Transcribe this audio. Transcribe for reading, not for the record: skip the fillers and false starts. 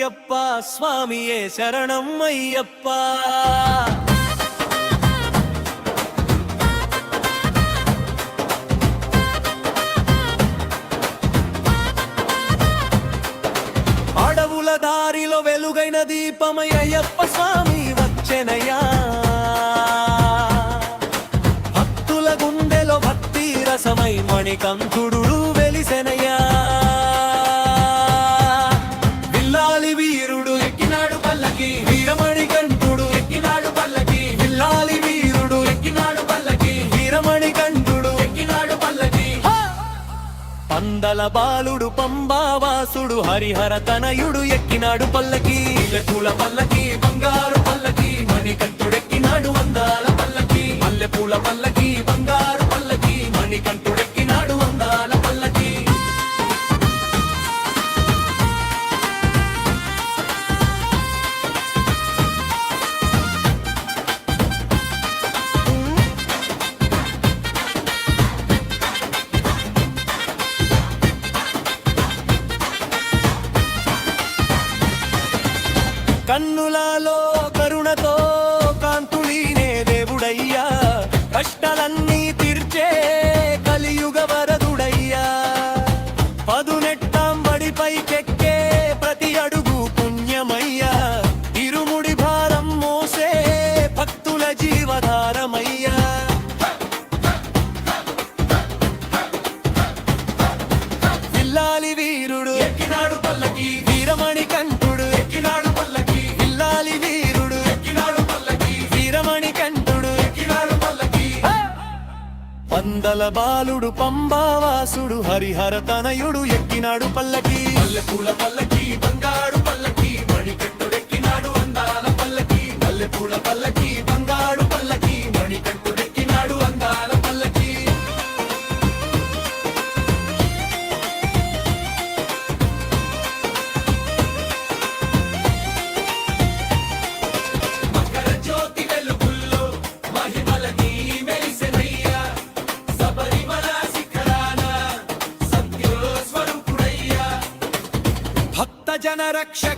శరణమయ్యప్ప స్వామియే శరణమయ్యప్ప. అడవుల దారిలో వెలుగైన దీపమై అయ్యప్ప స్వామి వచ్చెనయ్యా. భక్తుల గుండెలో భక్తి రసమై మణికంఠుడు వెలిసెనయ్యా. విల్లాలి వీరుడు ఎక్కినాడు పల్లకి, వీరమణికంఠుడు ఎక్కినాడు పల్లకి. విల్లాలి వీరుడు ఎక్కినాడు పల్లకి, వీరమణికంఠుడు ఎక్కినాడు పల్లకి. పందల బాలుడు పంబావాసుడు హరిహర తనయుడు ఎక్కినాడు పల్లకి. పూల పల్లకి బంగారు పల్లకి, మణికంఠుడెక్కినాడు అందాల పల్లకి. మల్లెపూల పల్లకి బంగారు పల్లకి, మణికంఠుడెక్కినాడు అందాల పల్లకి. కన్నులలో కరుణతో కాంతులీనే దేవుడయ్యా. కష్టాలన్నీ తీర్చే కలియుగ వరదుడయ్యా. పదునెట్టాం బడిపైకెక్కే ప్రతి అడుగు పుణ్యమయ్యా. ఇరుముడి భారం మోసే భక్తుల జీవధారమయ్యా. విల్లాలి వీరుడు ఎక్కినాడు పల్లకి, వీరమణి కంఠుడు ఎక్కినాడు పల్లకి. విల్లాలి వీరుడు ఎక్కినాడు పల్లకి, వీరమణి కంఠుడు ఎక్కినాడు పల్లకి. పందల బాలుడు పంబావాసుడు హరిహర తనయుడు ఎక్కినాడు పల్లకి. మల్లెపూల పల్లకి బంగారు పల్లకి, మణికంఠుడెక్కినాడు అందాల పల్లకి. మల్లెపూల పల్లకి బంగారు పల్లకి, మణికంఠుడెక్కినాడు అందాల పల్లకి. మకర జ్యోతి వెలుగుల్లో మహిమలనీ మెరిసెనయ్యా. శబరిమల శిఖరాన సత్యస్వరూపుడయ్యా. భక్త జన రక్షక